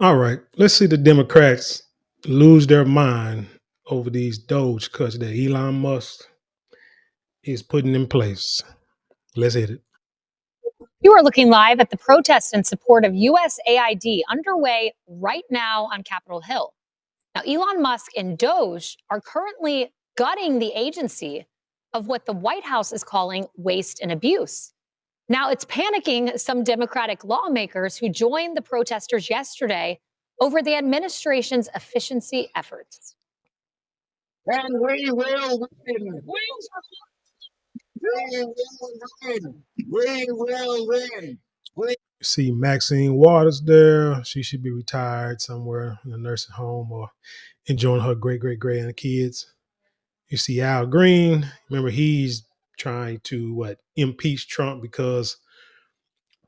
All right, let's see the Democrats lose their mind over these DOGE cuts that Elon Musk is putting in place. Let's hit it. You are looking live at the protest in support of USAID underway right now on Capitol Hill. Now, Elon Musk and DOGE are currently gutting the agency of what the White House is calling waste and abuse. Now, it's panicking some Democratic lawmakers who joined the protesters yesterday over the administration's efficiency efforts. And we will win. We will win. We will win. See Maxine Waters there. She should be retired somewhere in a nursing home or enjoying her great grandkids. You see Al Green. Remember, he's trying to impeach Trump because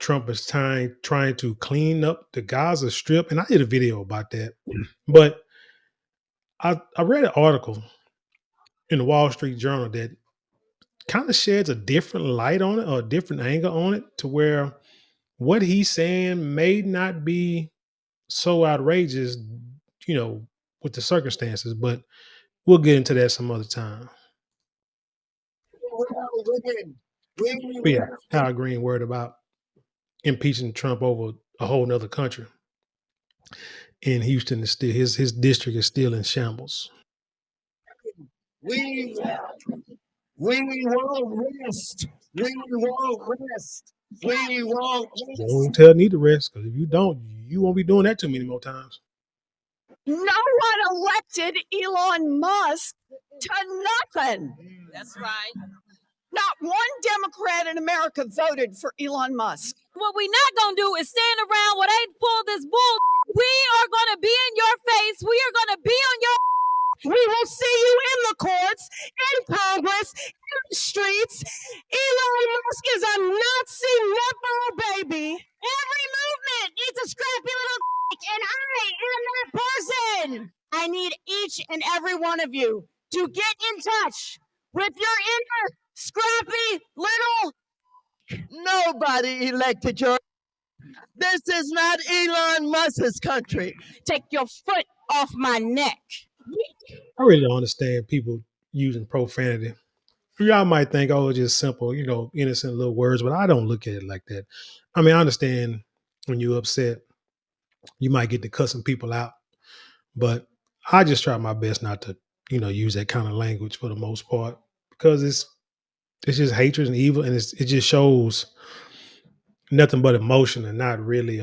Trump is trying to clean up the Gaza Strip, and I did a video about that. But I read an article in the Wall Street Journal that kind of sheds a different light on it or a different angle on it, to where what he's saying may not be so outrageous, with the circumstances. But we'll get into that some other time. But yeah, Al Green worried about impeaching Trump over a whole nother country. In Houston is still his district is still in shambles. We won't rest. We won't rest. We won't rest. Don't tell me to rest, because if you don't, you won't be doing that too many more times. No one elected Elon Musk to nothing. That's right. Not one Democrat in America voted for Elon Musk. What we not gonna do is stand around when they pull this bull. We are gonna be in your face. We are gonna be on your. We will see you in the courts, in Congress, in the streets. Elon Musk is a Nazi nepo baby. Every movement needs a scrappy little and I am that person. I need each and every one of you to get in touch with your inner scrappy little. Nobody elected your. This is not Elon Musk's country. Take your foot off my neck. I really don't understand people using profanity. Y'all might think, oh, it's just simple, innocent little words, but I don't look at it like that. I mean, I understand when you're upset, you might get to cussing people out, but I just try my best not to, use that kind of language for the most part, because it's just hatred and evil, and it just shows nothing but emotion and not really,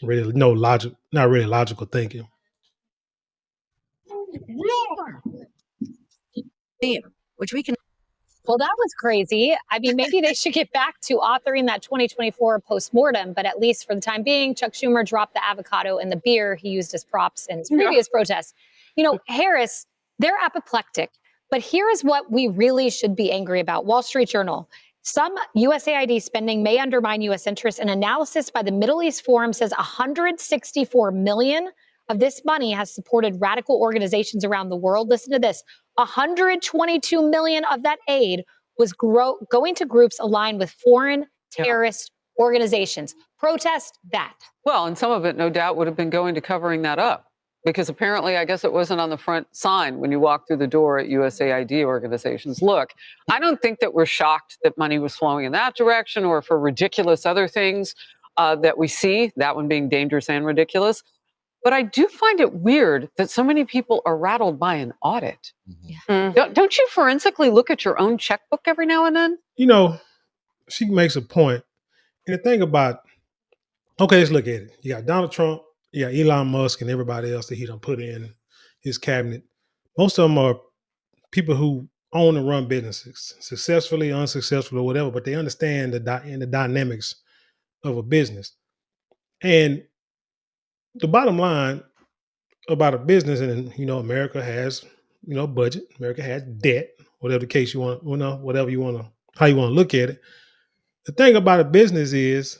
really no logic, not really logical thinking. Which we can. Well, that was crazy. I mean, maybe they should get back to authoring that 2024 postmortem, but at least for the time being, Chuck Schumer dropped the avocado and the beer he used as props in his previous protests. Harris, they're apoplectic, but here is what we really should be angry about. Wall Street Journal. Some USAID spending may undermine U.S. interests. An analysis by the Middle East Forum says 164 million of this money has supported radical organizations around the world. Listen to this. 122 million of that aid was going to groups aligned with foreign terrorist organizations. Protest that. Well, and some of it, no doubt, would have been going to covering that up, because apparently, I guess it wasn't on the front sign when you walk through the door at USAID organizations. Look, I don't think that we're shocked that money was flowing in that direction or for ridiculous other things that we see, that one being dangerous and ridiculous. But I do find it weird that so many people are rattled by an audit. Mm-hmm. Don't you forensically look at your own checkbook every now and then? She makes a point. And the thing about, okay, let's look at it. You got Donald Trump, you got Elon Musk, and everybody else that he done put in his cabinet. Most of them are people who own and run businesses, successfully, unsuccessfully, or whatever, but they understand the dynamics of a business. And the bottom line about a business, and America has budget, America has debt, whatever the case you want, whatever you want to, how you want to look at it. The thing about a business is,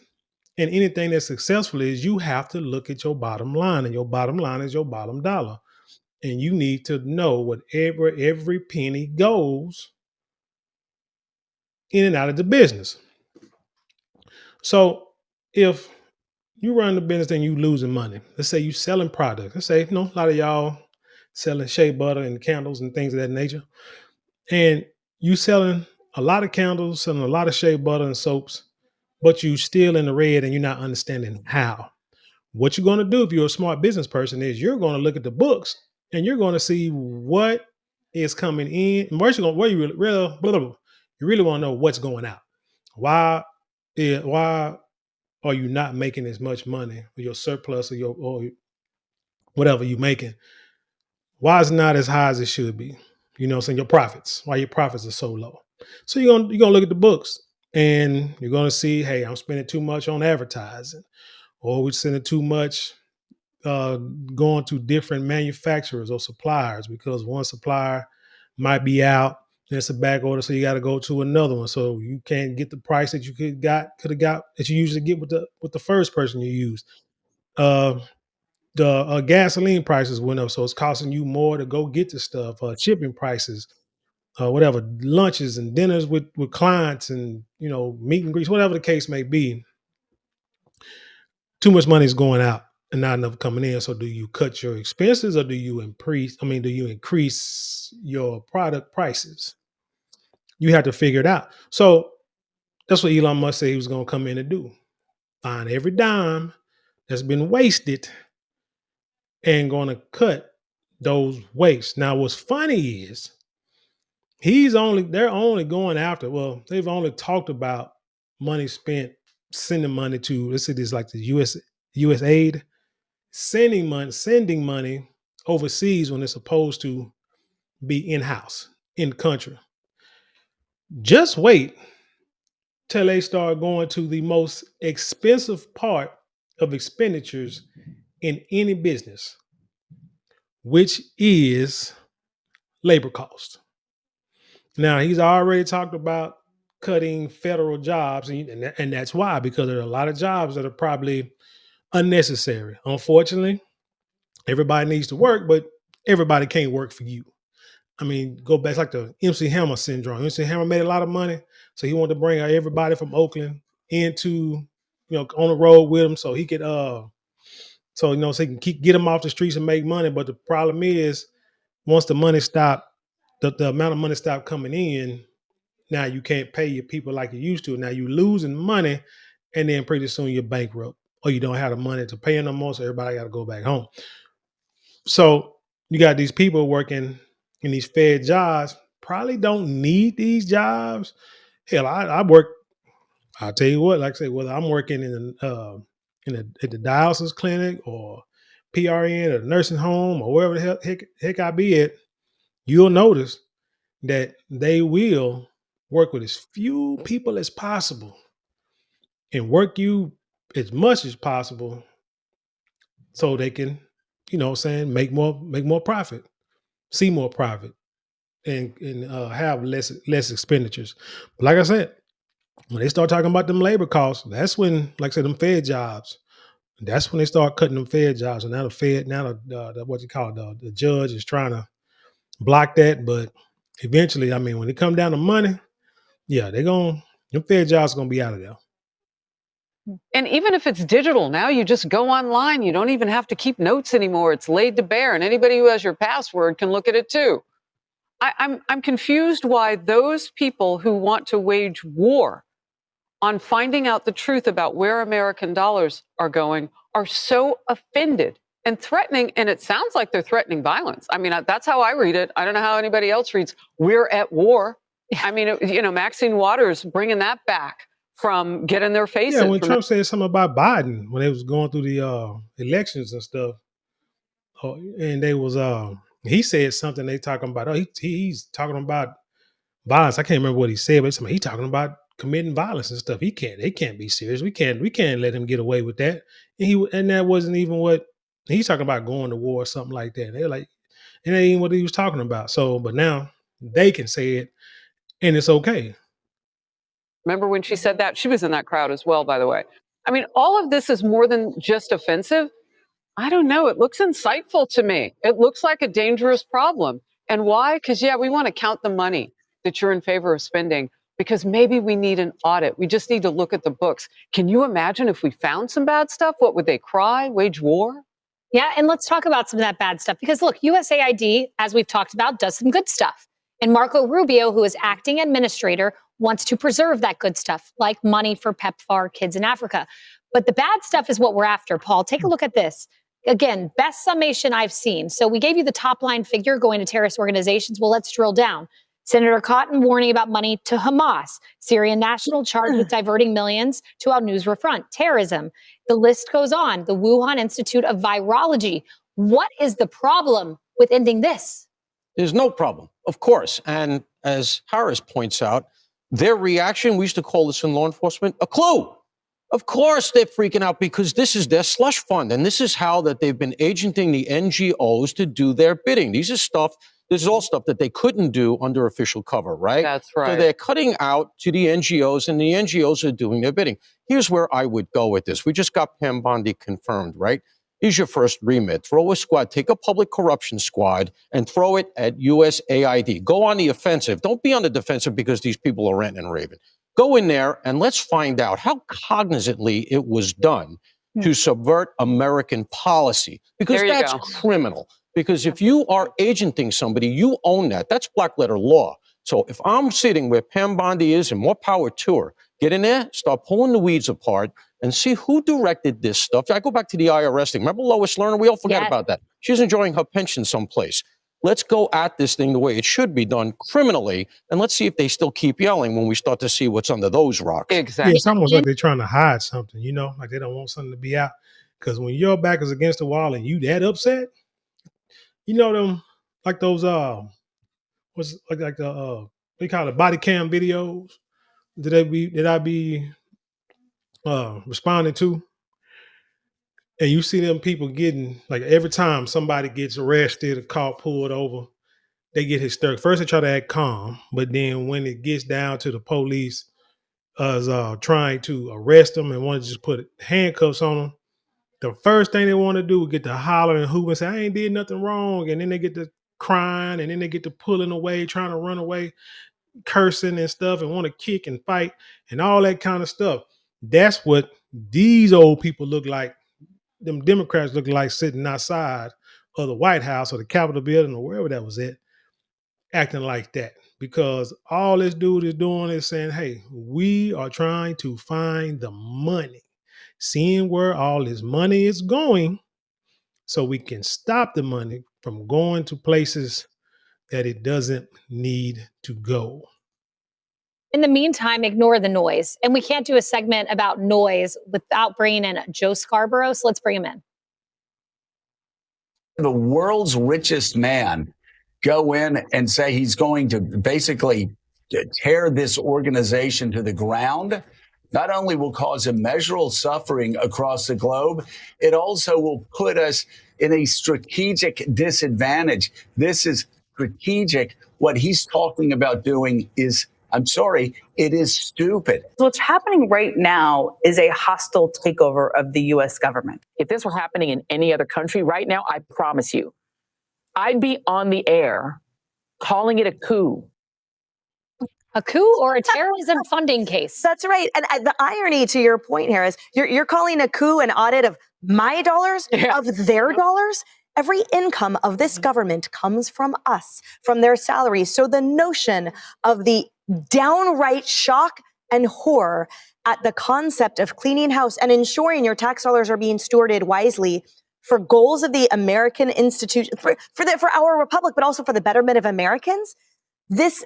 and anything that's successful, is you have to look at your bottom line, and your bottom line is your bottom dollar, and you need to know whatever every penny goes in and out of the business. So if you run the business and you losing money. Let's say you selling products. Let's say, a lot of y'all selling shea butter and candles and things of that nature. And you selling a lot of candles, selling a lot of shea butter and soaps, but you still in the red and you're not understanding how. What you're going to do if you're a smart business person is you're going to look at the books and you're going to see what is coming in. And where you really want to know what's going out. Why are you not making as much money or your surplus or whatever you're making? Why is it not as high as it should be? Saying your profits, why your profits are so low. So you're gonna look at the books and you're gonna see, hey, I'm spending too much on advertising, or we're spending too much uh, going to different manufacturers or suppliers because one supplier might be out. It's a back order, so you got to go to another one. So you can't get the price that you could have got that you usually get with the first person you use. Uh, the gasoline prices went up, so it's costing you more to go get the stuff. Shipping prices, whatever, lunches and dinners with clients, and meet and greets, whatever the case may be. Too much money is going out and not enough coming in. So do you cut your expenses or do you increase your product prices? You have to figure it out. So that's what Elon Musk said he was going to come in and do. Find every dime that's been wasted and going to cut those wastes. Now, what's funny is they're only going after, well, they've only talked about money spent, sending money to, let's say this like the US aid, sending money overseas when it's supposed to be in-house, in country. Just wait till they start going to the most expensive part of expenditures in any business, which is labor cost. Now, he's already talked about cutting federal jobs, and that's why, because there are a lot of jobs that are probably unnecessary. Unfortunately, everybody needs to work, but everybody can't work for you. I mean, go back like the MC Hammer syndrome. MC Hammer made a lot of money, so he wanted to bring everybody from Oakland into, on the road with him, so he could, so he can get them off the streets and make money. But the problem is, once the money stopped, the amount of money stopped coming in, now you can't pay your people like you used to. Now you're losing money, and then pretty soon you're bankrupt, or you don't have the money to pay them no more, so everybody got to go back home. So you got these people working in these Fed jobs, probably don't need these jobs. Hell, I work. I'll tell you what. Like I say, whether I'm working at the dialysis clinic or PRN or nursing home or wherever the heck I be at, you'll notice that they will work with as few people as possible and work you as much as possible so they can, make more profit, see more profit, and have less expenditures. But like I said, when they start talking about them labor costs, that's when, like I said, them Fed jobs. That's when they start cutting them Fed jobs. And now the what you call it, the judge is trying to block that. But eventually, I mean, when it come down to money, yeah, them Fed jobs are gonna be out of there. And even if it's digital, now you just go online. You don't even have to keep notes anymore. It's laid to bear, and anybody who has your password can look at it too. I'm confused why those people who want to wage war on finding out the truth about where American dollars are going are so offended and threatening. And it sounds like they're threatening violence. I mean, that's how I read it. I don't know how anybody else reads. We're at war. I mean, Maxine Waters bringing that back from getting their face. Yeah, when Trump said something about Biden when they was going through the elections and stuff, and they was he said something they talking about. He's talking about violence. I can't remember what he said, but he's talking about committing violence and stuff. They can't be serious. We can't let him get away with that. And that wasn't even what he's talking about, going to war or something like that. They're like, it ain't even what he was talking about. So, but now they can say it and it's okay. Remember when she said that? She was in that crowd as well, by the way. I mean, all of this is more than just offensive. I don't know. It looks insightful to me. It looks like a dangerous problem. And why? Because, we want to count the money that you're in favor of spending because maybe we need an audit. We just need to look at the books. Can you imagine if we found some bad stuff? What would they cry? Wage war? Yeah, and let's talk about some of that bad stuff because look, USAID, as we've talked about, does some good stuff. And Marco Rubio, who is acting administrator, wants to preserve that good stuff, like money for PEPFAR kids in Africa. But the bad stuff is what we're after, Paul. Take a look at this. Again, best summation I've seen. So we gave you the top line figure going to terrorist organizations. Well, let's drill down. Senator Cotton warning about money to Hamas, Syrian national charged with diverting millions to Al Nusra Front, terrorism. The list goes on. The Wuhan Institute of Virology. What is the problem with ending this? There's no problem, of course. And as Harris points out, their reaction, we used to call this in law enforcement, a clue. Of course, they're freaking out because this is their slush fund. And this is how that they've been agenting the NGOs to do their bidding. This is all stuff that they couldn't do under official cover, right? That's right. So they're cutting out to the NGOs and the NGOs are doing their bidding. Here's where I would go with this. We just got Pam Bondi confirmed, right? Here's your first remit. Throw a squad, take a public corruption squad and throw it at USAID. Go on the offensive. Don't be on the defensive because these people are ranting and raving. Go in there and let's find out how cognizantly it was done to subvert American policy, because that's criminal. Because if you are agenting somebody, you own that. That's black letter law. So if I'm sitting where Pam Bondi is, and more power to her, get in there, start pulling the weeds apart and see who directed this stuff. I go back to the IRS thing. Remember Lois Lerner? We all forget about that. She's enjoying her pension someplace. Let's go at this thing the way it should be done, criminally, and let's see if they still keep yelling when we start to see what's under those rocks. Exactly. Yeah, it's almost like they're trying to hide something, like they don't want something to be out. Because when your back is against the wall and you that upset, them like those what's like the they call it body cam videos that I be responding to, and you see them people getting, like, every time somebody gets arrested or caught, pulled over, they get hysterical. First they try to act calm, but then when it gets down to the police trying to arrest them and want to just put handcuffs on them, the first thing they want to do is get to holler and hoop and say, I ain't did nothing wrong. And then they get to crying, and then they get to pulling away, trying to run away, cursing and stuff, and want to kick and fight and all that kind of stuff. That's what these old people look like. Them Democrats look like sitting outside of the White House or the Capitol building or wherever that was at, acting like that. Because all this dude is doing is saying, hey, we are trying to find the money, seeing where all this money is going so we can stop the money from going to places that it doesn't need to go. In the meantime, ignore the noise. And we can't do a segment about noise without bringing in Joe Scarborough. So let's bring him in. The world's richest man go in and say he's going to basically tear this organization to the ground, not only will cause immeasurable suffering across the globe, it also will put us in a strategic disadvantage. This is strategic. What he's talking about doing is, I'm sorry, it is stupid. So what's happening right now is a hostile takeover of the U.S. government. If this were happening in any other country right now, I promise you, I'd be on the air calling it a coup. A coup or a terrorism funding case. That's right. And the irony to your point here is you're calling a coup an audit of my dollars, of their dollars. Every income of this government comes from us, from their salaries. So the notion of the downright shock and horror at the concept of cleaning house and ensuring your tax dollars are being stewarded wisely for goals of the American institution, for our republic, but also for the betterment of Americans, this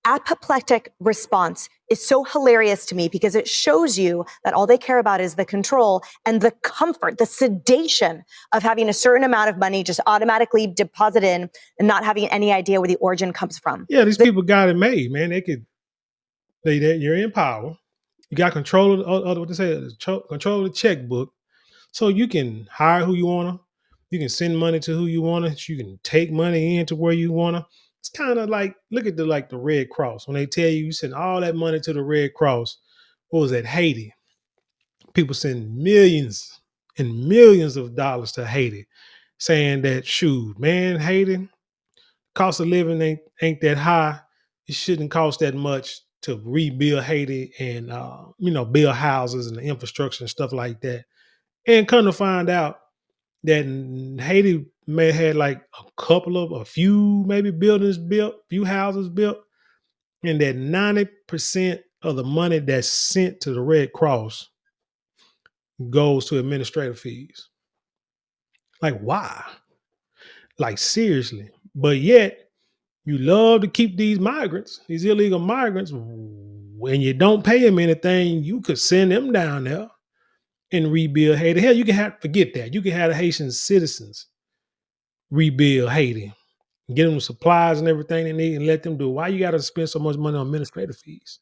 apoplectic response is so hilarious to me because it shows you that all they care about is the control and the comfort, the sedation of having a certain amount of money just automatically deposited in and not having any idea where the origin comes from. Yeah, these people got it made, man. You're in power. You got control of what they say, control of the checkbook. So you can hire who you want to. You can send money to who you want to. You can take money into where you want to. It's kind of like, look at the Red Cross. When they tell you send all that money to the Red Cross, what was that, Haiti? People send millions and millions of dollars to Haiti, saying that, shoot, man, Haiti, cost of living ain't that high. It shouldn't cost that much to rebuild Haiti and build houses and the infrastructure and stuff like that. And come to find out that Haiti may have had like a few maybe buildings built, few houses built, and that 90% of the money that's sent to the Red Cross goes to administrative fees. Like, why? Like, seriously. But yet, you love to keep these migrants, these illegal migrants. When you don't pay them anything, you could send them down there and rebuild Haiti. Hell, you can forget that. You can have the Haitian citizens rebuild Haiti, get them supplies and everything they need, and let them do it. Why you got to spend so much money on administrative fees?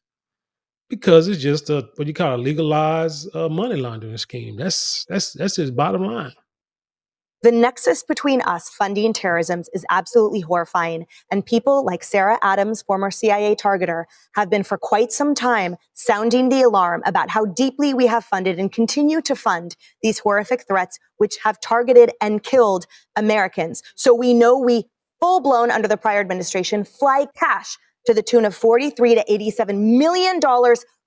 Because it's just what you call a legalized money laundering scheme. That's his bottom line. The nexus between us funding terrorism is absolutely horrifying, and people like Sarah Adams, former CIA targeter, have been for quite some time sounding the alarm about how deeply we have funded and continue to fund these horrific threats which have targeted and killed Americans. So we know we full-blown under the prior administration fly cash to the tune of $43 to $87 million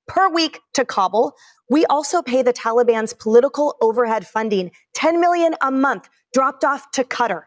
per week to Kabul. We also pay the Taliban's political overhead funding, $10 million a month, dropped off to Qatar.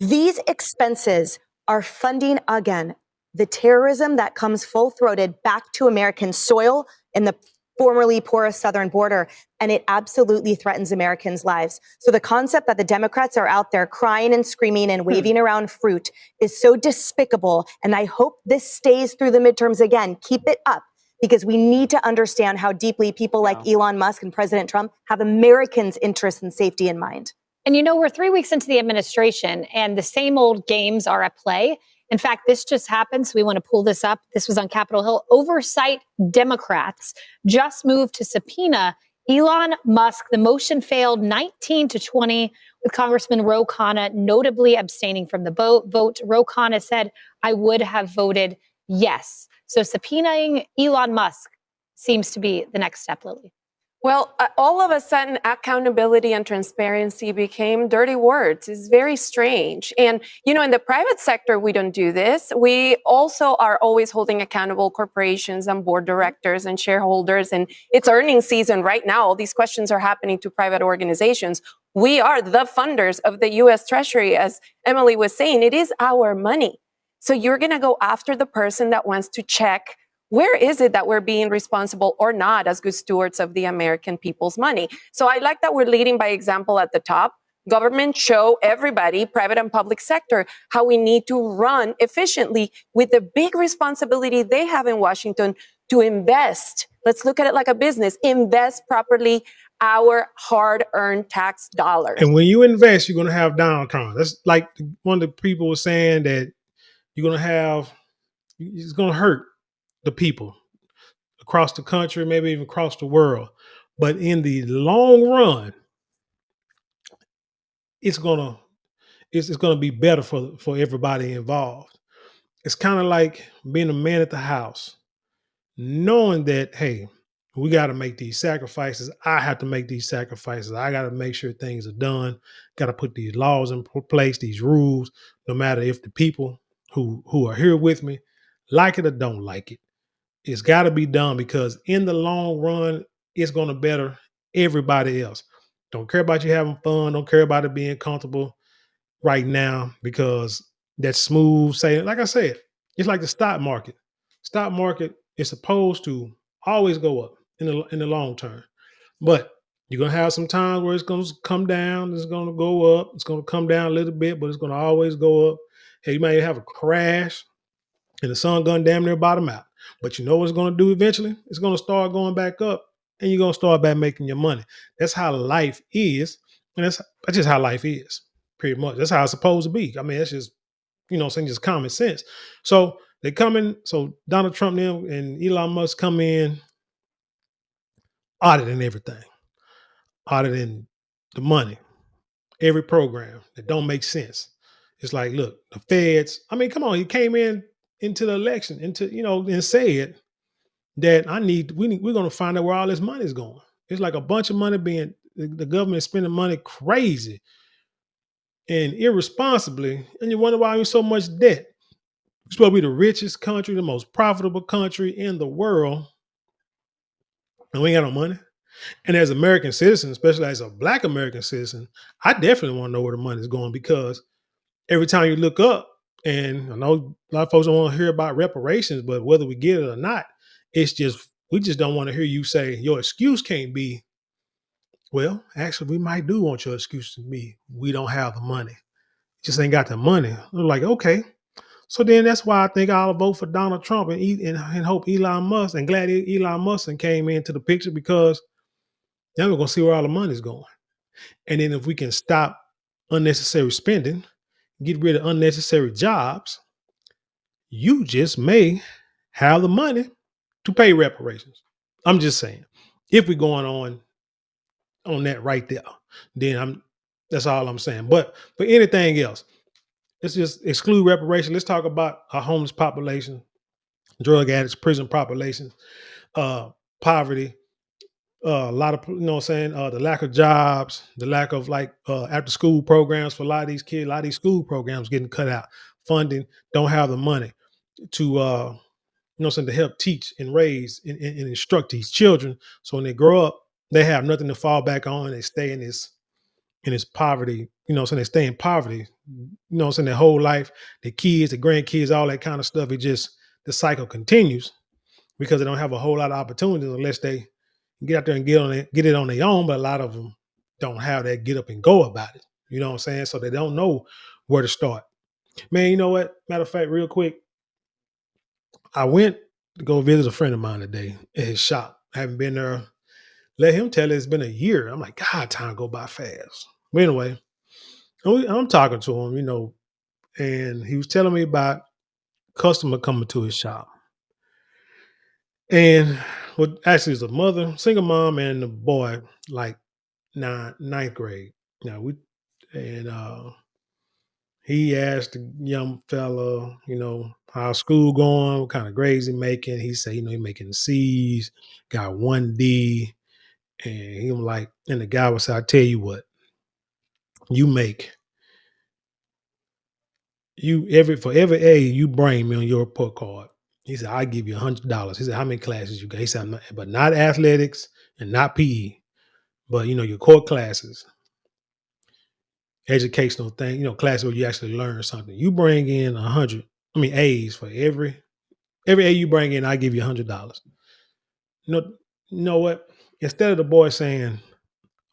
These expenses are funding, again, the terrorism that comes full-throated back to American soil in the formerly porous southern border, and it absolutely threatens Americans' lives. So the concept that the Democrats are out there crying and screaming and waving around fruit is so despicable, and I hope this stays through the midterms again. Keep it up, because we need to understand how deeply people like Elon Musk and President Trump have Americans' interests and safety in mind. And we're 3 weeks into the administration and the same old games are at play. In fact, this just happened, so we want to pull this up. This was on Capitol Hill. Oversight Democrats just moved to subpoena Elon Musk. The motion failed 19-20, with Congressman Ro Khanna notably abstaining from the vote. Ro Khanna said, "I would have voted yes." So subpoenaing Elon Musk seems to be the next step, Lily. Well, all of a sudden, accountability and transparency became dirty words. It's very strange. And, in the private sector, we don't do this. We also are always holding accountable corporations and board directors and shareholders. And it's earnings season right now. All these questions are happening to private organizations. We are the funders of the U.S. Treasury. As Emily was saying, it is our money. So you're going to go after the person that wants to check where is it that we're being responsible or not as good stewards of the American people's money. So I like that we're leading by example at the top. Government show everybody, private and public sector, how we need to run efficiently with the big responsibility they have in Washington to invest. Let's look at it like a business. Invest properly our hard-earned tax dollars. And when you invest, you're going to have downtime. That's like one of the people was saying that you're going to have, it's going to hurt the people across the country, maybe even across the world. But in the long run, it's gonna be better for everybody involved. It's kind of like being a man at the house, knowing that, hey, we got to make these sacrifices. I have to make these sacrifices. I got to make sure things are done. Got to put these laws in place, these rules, no matter if the people who are here with me like it or don't like it. It's got to be done, because in the long run, it's going to better everybody else. Don't care about you having fun. Don't care about it being comfortable right now, because that smooth saying, like I said, it's like the stock market. Stock market is supposed to always go up in the long term, but you're going to have some times where it's going to come down. It's going to go up. It's going to come down a little bit, but it's going to always go up. Hey, you might have a crash and the sun going damn near bottom out. But you know what it's going to do eventually? It's going to start going back up, and you're going to start back making your money. That's how life is. And that's just how life is, pretty much. That's how it's supposed to be. I mean, that's just, saying just common sense. So they come in, so Donald Trump and Elon Musk come in auditing everything, auditing the money, every program that don't make sense. It's like, look, the feds, I mean, come on, he came into the election, and said that we're going to find out where all this money is going. It's like a bunch of money the government is spending money crazy and irresponsibly, and you wonder why there's so much debt. We're supposed to be the richest country, the most profitable country in the world, and we ain't got no money. And as American citizens, especially as a Black American citizen, I definitely want to know where the money's going, because every time you look up, and I know a lot of folks don't want to hear about reparations, but whether we get it or not, it's just, we just don't want to hear you say your excuse can't be, well, actually, we might do want your excuse to be, we don't have the money. Just ain't got the money. We're like, okay. So then that's why I think I'll vote for Donald Trump and hope Elon Musk, and glad Elon Musk came into the picture, because now we're going to see where all the money's going. And then if we can stop unnecessary spending, get rid of unnecessary jobs, you just may have the money to pay reparations. I'm just saying, if we're going on that right there, then that's all I'm saying. But for anything else, let's just exclude reparations. Let's talk about our homeless population, drug addicts, prison population, poverty, a lot of, the lack of jobs, the lack of after school programs for a lot of these kids, a lot of these school programs getting cut out, funding, don't have the money to, to help teach and raise and instruct these children. So when they grow up, they have nothing to fall back on. And they stay in this poverty, they stay in poverty, their whole life, the kids, the grandkids, all that kind of stuff. The cycle continues, because they don't have a whole lot of opportunities unless they get out there and get it on their own. But a lot of them don't have that get up and go about it. You know what I'm saying? So they don't know where to start. Man, you know what? Matter of fact, real quick, I went to go visit a friend of mine today at his shop. I haven't been there. Let him tell it, it's been a year. I'm like, God, time go by fast. But anyway, I'm talking to him, and he was telling me about customer coming to his shop. And actually, it's a mother, single mom, and the boy, like ninth grade. Now he asked the young fella, how's school going, what kind of grades he making. He said, he making C's, got 1D. And he was like, and the guy was, I tell you what, you make for every A you bring me on your report card. He said, I give you $100. He said, how many classes you got? He said, but not athletics and not PE, but your core classes, educational thing, classes where you actually learn something. You bring in A's for every A you bring in, I give you $100. You know what? Instead of the boy saying,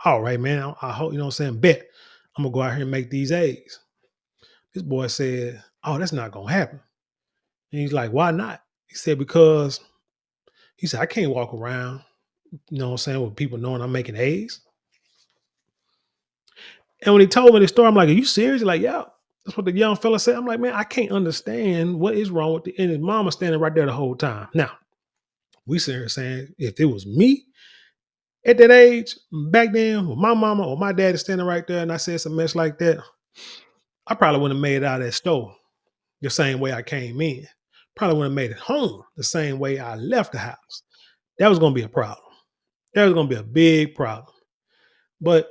all right, man, I hope, bet I'm gonna go out here and make these A's. This boy said, oh, that's not gonna happen. And he's like, why not? He said, because he said, I can't walk around, with people knowing I'm making A's. And when he told me the story, I'm like, are you serious? He's like, yeah, that's what the young fella said. I'm like, man, I can't understand what is wrong with and his mama standing right there the whole time. Now, we sit here saying, if it was me at that age, back then, with my mama or my daddy standing right there and I said some mess like that, I probably wouldn't have made it out of that store the same way I came in. Probably wouldn't have made it home the same way I left the house. That was going to be a problem. That was going to be a big problem. But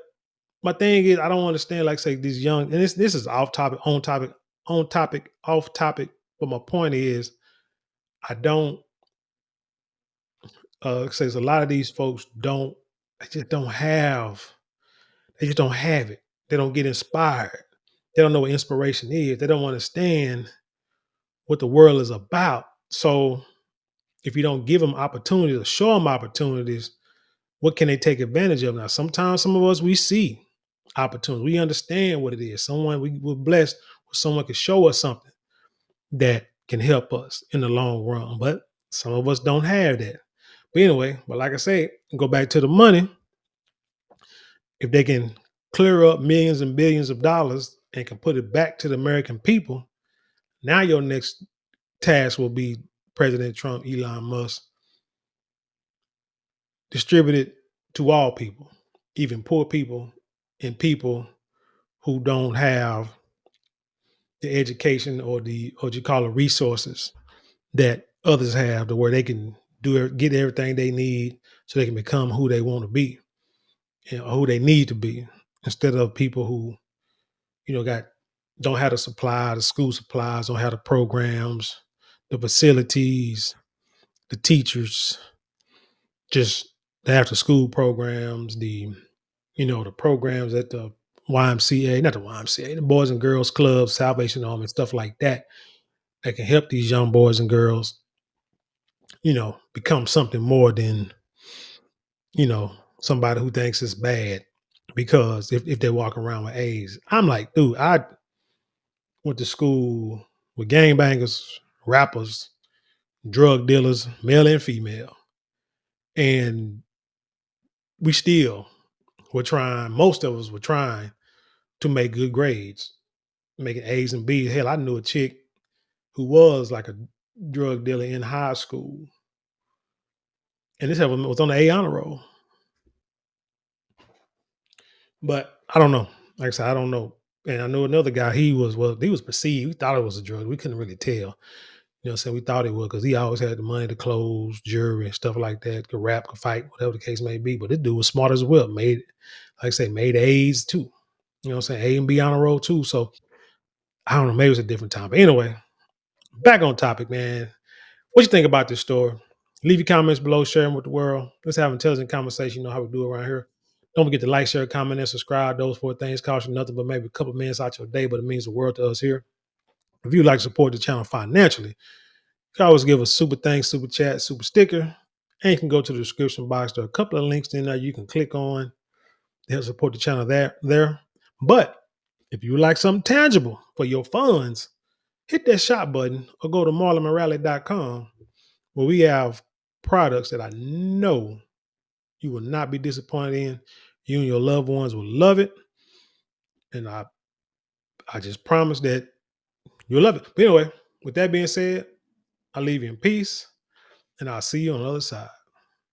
my thing is, I don't understand, like, say, these young, and this is off topic, on topic, off topic. But my point is, I don't, says a lot of these folks they just don't have it. They don't get inspired. They don't know what inspiration is. They don't understand what the world is about. So if you don't give them opportunities or show them opportunities, what can they take advantage of? Now, sometimes some of us, we see opportunities. We understand what it is. We're blessed with someone can show us something that can help us in the long run. But some of us don't have that. But anyway, like I say, go back to the money. If they can clear up millions and billions of dollars and can put it back to the American people, now your next task will be President Trump, Elon Musk, distribute it to all people, even poor people and people who don't have the education or what you call the resources that others have, to where they can get everything they need so they can become who they want to be, or who they need to be, instead of people who, got don't have the supply, the school supplies, don't have the programs, the facilities, the teachers, just the after school programs, the programs at the YMCA, not the YMCA, the Boys and Girls Club, Salvation Army, and stuff like that can help these young boys and girls, become something more than, somebody who thinks it's bad because if they walk around with AIDS. I'm like, dude, I went to school with gangbangers, rappers, drug dealers, male and female. And we still were trying, most of us were trying to make good grades, making A's and B's. Hell, I knew a chick who was like a drug dealer in high school. And this was on the A honor roll. But I don't know. Like I said, I don't know. And I know another guy, he was perceived. We thought it was a drug. We couldn't really tell. You know what I'm saying? We thought it was because he always had the money to clothes, jewelry, and stuff like that. Could rap, could fight, whatever the case may be. But this dude was smart as well. Made A's too. You know what I'm saying? A and B honor roll too. So I don't know. Maybe it was a different time. But anyway, back on topic, man. What you think about this story? Leave your comments below, share them with the world. Let's have an intelligent conversation. You know how we do around here. Don't forget to like, share, comment, and subscribe. Those 4 things cost you nothing but maybe a couple minutes out your day, but it means the world to us here. If you'd like to support the channel financially, you can always give us super thanks, super chat, super sticker. And you can go to the description box. There are a couple of links in there you can click on to help support the channel there. But if you would like something tangible for your funds, hit that shop button or go to marlonmorale.com where we have products that I know you will not be disappointed in. You and your loved ones will love it. And I just promise that you'll love it. But anyway, with that being said, I'll leave you in peace and I'll see you on the other side.